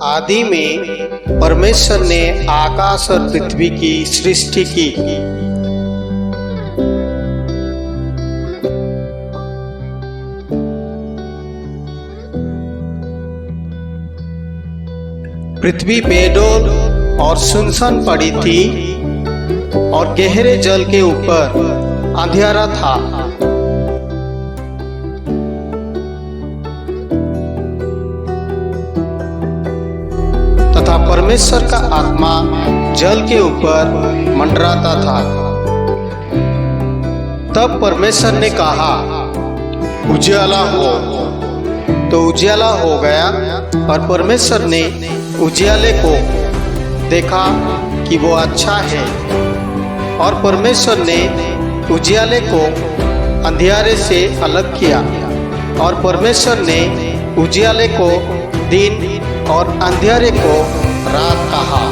आदि में परमेश्वर ने आकाश और पृथ्वी की सृष्टि की। पृथ्वी बेडौल और सुनसान पड़ी थी और गहरे जल के ऊपर अंधेरा था। तथा परमेश्वर का आत्मा जल के ऊपर मंडराता था। तब परमेश्वर ने कहा, उजियाला हो। तो उजियाला हो गया और परमेश्वर ने उजियाले को देखा कि वो अच्छा है। और परमेश्वर ने उजियाले को अंधियारे से अलग किया और परमेश्वर ने उजियाले को दिन और अंधियारे को रात कहा।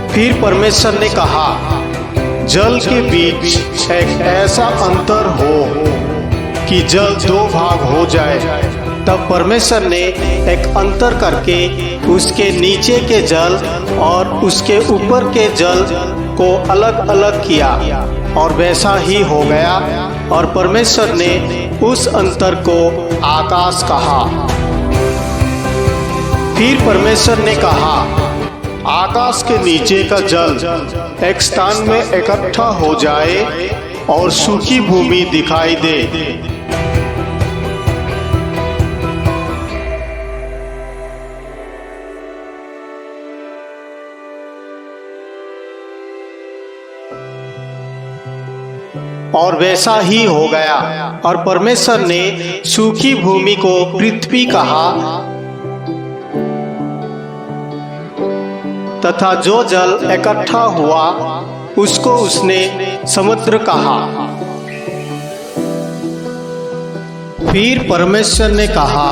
फिर परमेश्वर ने कहा, जल के बीच एक ऐसा अंतर हो कि जल दो भाग हो जाए। तब परमेश्वर ने एक अंतर करके उसके नीचे के जल और उसके ऊपर के जल को अलग अलग किया और वैसा ही हो गया। और परमेश्वर ने उस अंतर को आकाश कहा। फिर परमेश्वर ने कहा, आकाश के नीचे का जल एक स्थान में इकट्ठा हो जाए और सूखी भूमि दिखाई दे। और वैसा ही हो गया। और परमेश्वर ने सूखी भूमि को पृथ्वी कहा तथा जो जल इकट्ठा हुआ उसको उसने समुद्र कहा। फिर परमेश्वर ने कहा,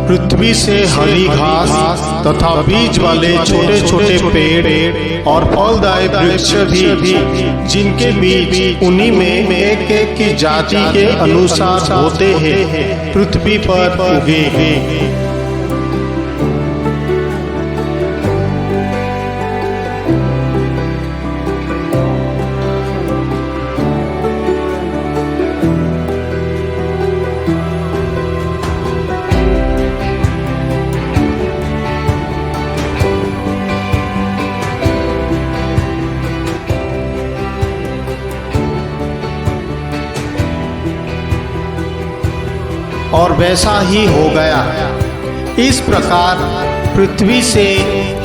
पृथ्वी से हरी घास तथा बीज वाले छोटे छोटे पेड़ और फलदायी वृक्ष भी, जिनके बीज उन्हीं में एक एक की जाति के अनुसार होते हैं, पृथ्वी पर उगे। और वैसा ही हो गया। इस प्रकार पृथ्वी से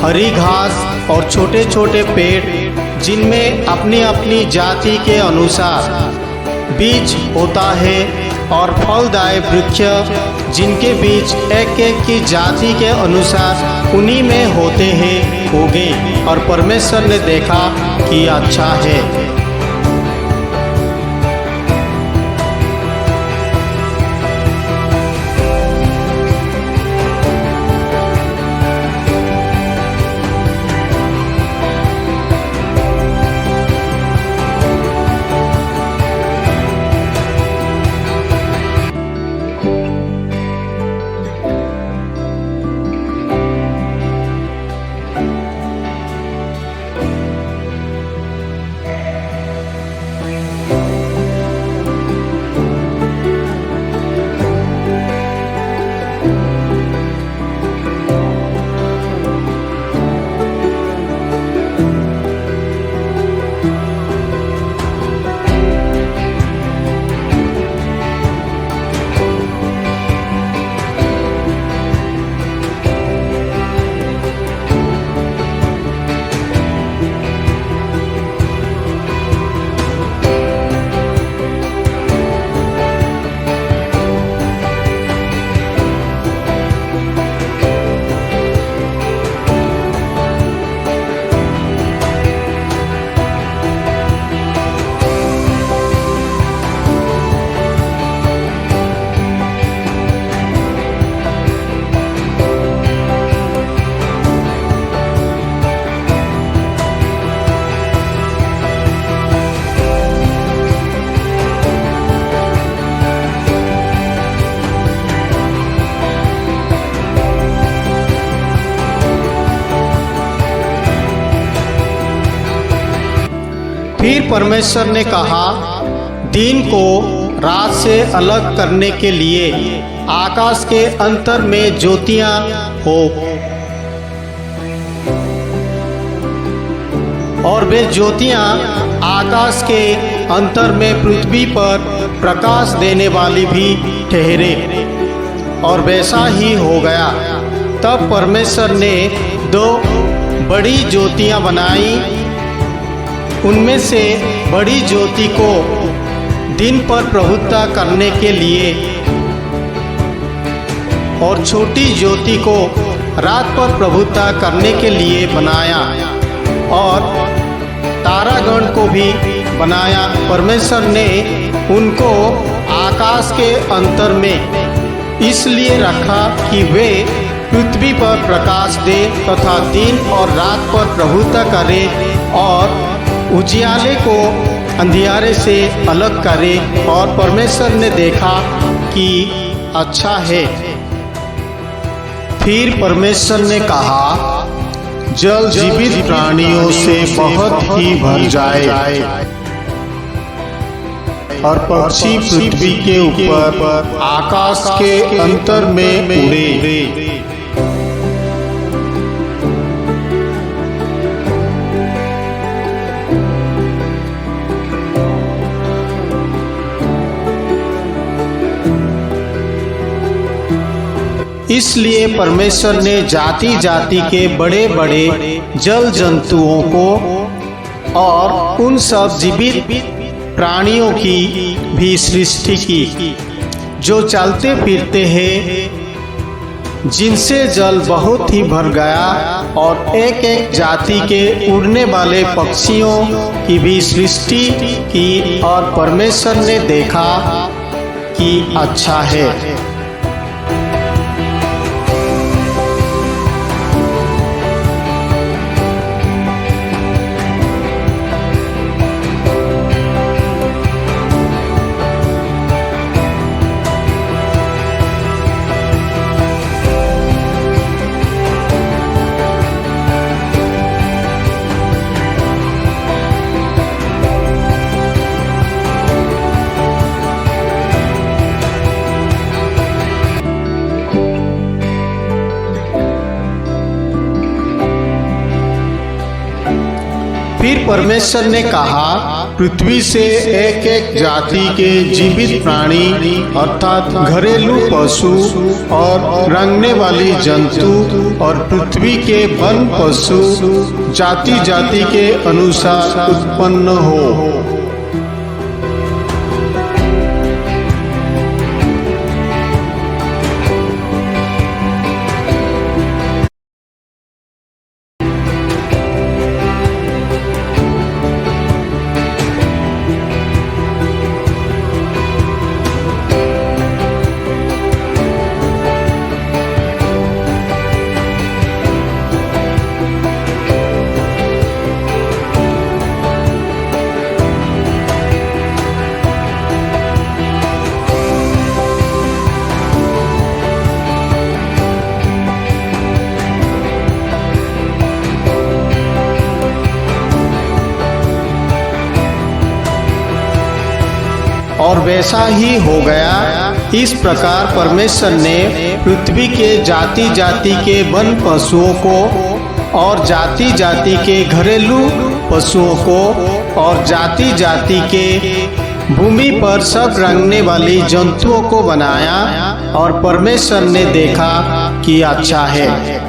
हरी घास और छोटे छोटे पेड़, जिनमें अपनी अपनी जाति के अनुसार बीज होता है, और फलदायी वृक्ष, जिनके बीज एक एक की जाति के अनुसार उन्हीं में होते हैं, उगे। और परमेश्वर ने देखा कि अच्छा है। फिर परमेश्वर ने कहा, दिन को रात से अलग करने के लिए आकाश के अंतर में ज्योतियां हो, और वे ज्योतियां आकाश के अंतर में पृथ्वी पर प्रकाश देने वाली भी ठहरे, और वैसा ही हो गया। तब परमेश्वर ने दो बड़ी ज्योतियां बनाई। उनमें से बड़ी ज्योति को दिन पर प्रभुता करने के लिए और छोटी ज्योति को रात पर प्रभुता करने के लिए बनाया, और तारागण को भी बनाया। परमेश्वर ने उनको आकाश के अंतर में इसलिए रखा कि वे पृथ्वी पर प्रकाश दे तथा दिन और रात पर प्रभुता करे, और उजियाले को अंधियारे से अलग करे। और परमेश्वर ने देखा कि अच्छा है। फिर परमेश्वर ने कहा, जल जीवित प्राणियों से बहुत ही भर जाए, और पक्षी पृथ्वी के ऊपर आकाश के अंतर में उड़े। इसलिए परमेश्वर ने जाति जाति के बड़े बड़े जल जंतुओं को और उन सब जीवित प्राणियों की भी सृष्टि की, जो चलते फिरते हैं, जिनसे जल बहुत ही भर गया, और एक एक जाति के उड़ने वाले पक्षियों की भी सृष्टि की। और परमेश्वर ने देखा कि अच्छा है। फिर परमेश्वर ने कहा, पृथ्वी से एक एक जाति के जीवित प्राणी अर्थात घरेलू पशु और रेंगने वाली जंतु और पृथ्वी के वन पशु जाति जाति के अनुसार उत्पन्न हो। और वैसा ही हो गया। इस प्रकार परमेश्वर ने पृथ्वी के जाति जाति के वन पशुओं को और जाति जाति के घरेलू पशुओं को और जाति जाति के भूमि पर सब रेंगने वाली जंतुओं को बनाया, और परमेश्वर ने देखा कि अच्छा है।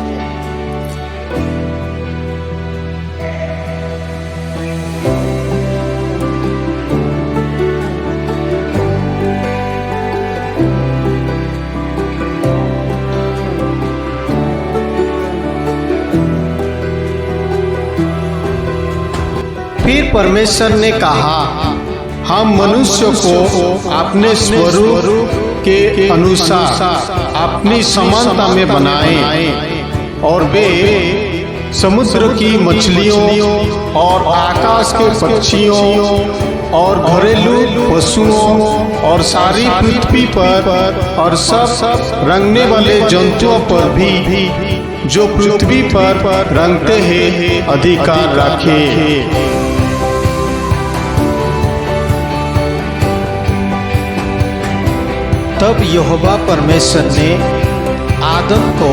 फिर परमेश्वर ने कहा, हम मनुष्य को अपने स्वरूप के अनुसार अपनी समानता में बनाएं, और वे समुद्र की मछलियों और आकाश के पक्षियों और घरेलू पशुओं और सारी पृथ्वी पर और सब रेंगने वाले जंतुओं पर भी जो पृथ्वी पर रेंगते हैं अधिकार रखें। तब यहोवा परमेश्वर ने आदम को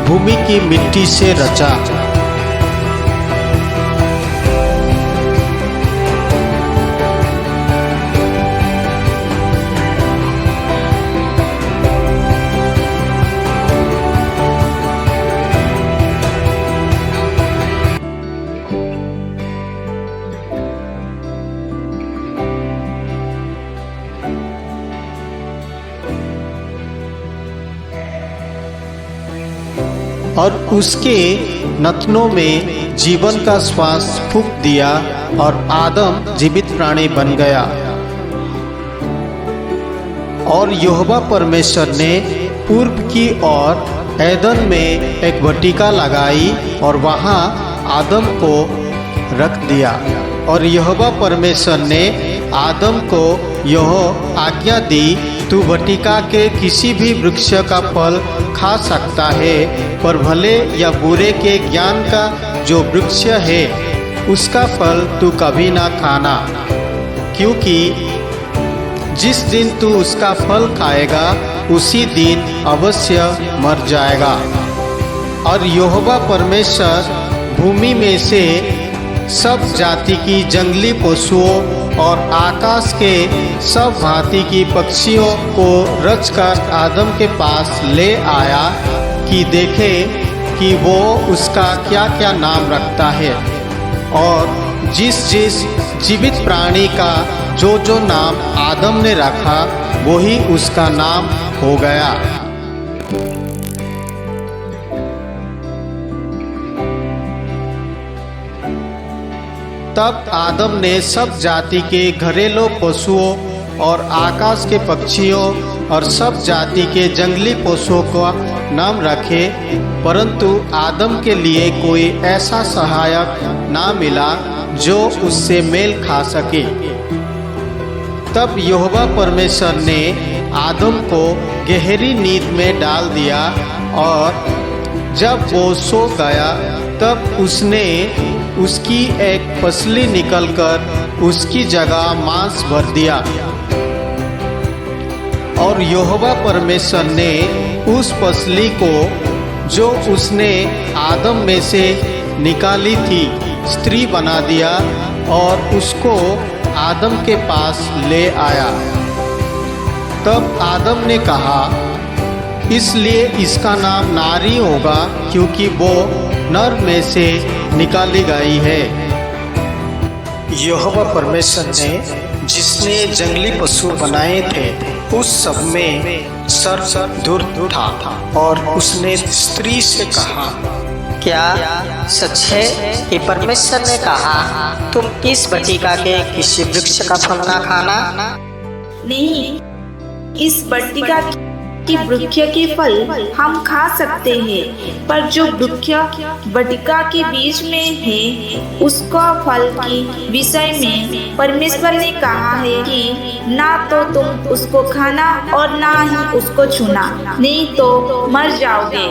भूमि की मिट्टी से रचा। और उसके नथनों में जीवन का श्वास फूंक दिया और आदम जीवित प्राणी बन गया। और यहोवा परमेश्वर ने पूर्व की ओर एदन में एक वाटिका लगाई और वहां आदम को रख दिया। और यहोवा परमेश्वर ने आदम को यह आज्ञा दी, तू वाटिका के किसी भी वृक्ष का फल खा सकता है, पर भले या बुरे के ज्ञान का जो वृक्ष है उसका फल तू कभी ना खाना, क्योंकि जिस दिन तू उसका फल खाएगा उसी दिन अवश्य मर जाएगा। और यहोवा परमेश्वर भूमि में से सब जाति की जंगली पशुओं और आकाश के सब भांति की पक्षियों को रचकर आदम के पास ले आया कि देखे कि वो उसका क्या क्या नाम रखता है। और जिस जिस जीवित प्राणी का जो जो नाम आदम ने रखा वही उसका नाम हो गया। तब आदम ने सब जाति के घरेलू पशुओं और आकाश के पक्षियों और सब जाति के जंगली पशुओं का नाम रखे, परंतु आदम के लिए कोई ऐसा सहायक ना मिला जो उससे मेल खा सके। तब यहोवा परमेश्वर ने आदम को गहरी नींद में डाल दिया और जब वो सो गया तब उसने उसकी एक पसली निकलकर उसकी जगह मांस भर दिया। और यहोवा परमेश्वर ने उस पसली को जो उसने आदम में से निकाली थी स्त्री बना दिया और उसको आदम के पास ले आया। तब आदम ने कहा, इसलिए इसका नाम नारी होगा, क्योंकि वो नर में से निकाली गई है। यहोवा परमेश्वर ने जिसने जंगली पशु बनाए थे उस सब में सर दूर था। और उसने स्त्री से कहा, क्या सच है कि परमेश्वर ने कहा तुम इस वाटिका के किसी वृक्ष का फल ना खाना? नहीं, इस वाटिका कि वृक्ष के फल हम खा सकते हैं, पर जो वृक्ष वाटिका के बीच में है उसका फल की विषय में परमेश्वर ने कहा है कि ना तो तुम उसको खाना और ना ही उसको छूना, नहीं तो मर जाओगे।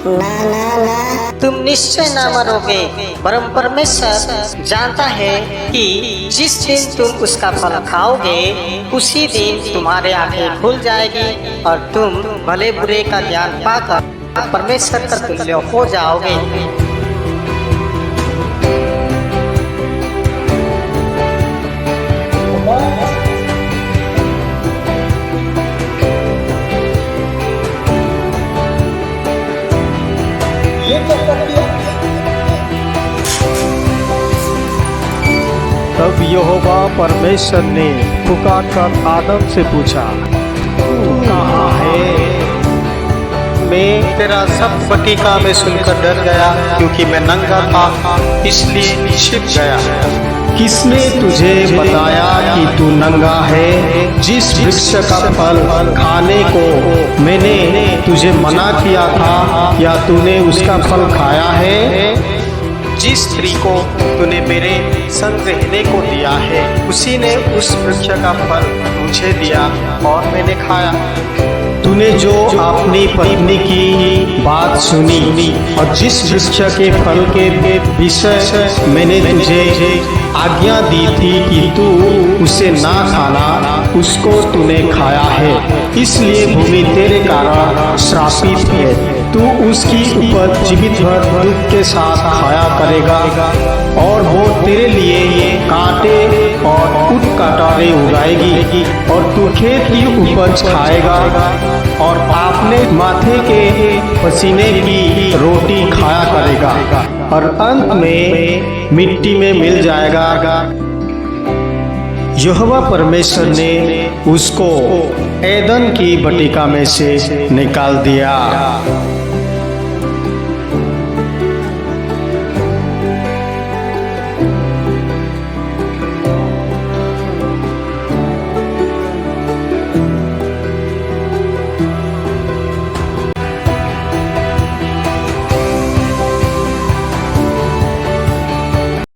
ना ना ना, तुम निश्चय ना मरोगे, परम परमेश्वर जानता है कि जिस दिन तुम उसका फल खाओगे उसी दिन तुम्हारे आंखें खुल जाएगी और तुम भले बुरे का ज्ञान पाकर परमेश्वर का तुल्य हो जाओगे। तब यहोवा परमेश्वर ने पुकारकर आदम से पूछा, तू कहाँ है? मैं तेरा सब वाटिका में सुनकर डर गया, क्योंकि मैं नंगा था इसलिए छिप गया। किसने तुझे बताया कि तू नंगा है? जिस वृक्ष का फल खाने को मैंने तुझे मना किया था, क्या तूने उसका फल खाया है? जिस स्त्री को तूने मेरे संग रहने को दिया है उसी ने उस वृक्ष का फल मुझे दिया और मैंने खाया। तूने जो अपनी पत्नी की बात सुनी और जिस वृक्ष के फल के विषय मैंने तुझे आज्ञा दी थी कि तू उसे ना खाना, उसको तूने खाया है, इसलिए भूमि तेरे कारण श्रापित है। तू उसकी उपज जीवित भर दुख के साथ खाया करेगा और वो तेरे लिए कांटे और उटकटारे उगाएगी और तू खेत की उपज खाएगा और अपने माथे के पसीने की रोटी खाया करेगा और अंत में मिट्टी में मिल जाएगा। यहोवा परमेश्वर ने उसको एदन की बटिका में से निकाल दिया।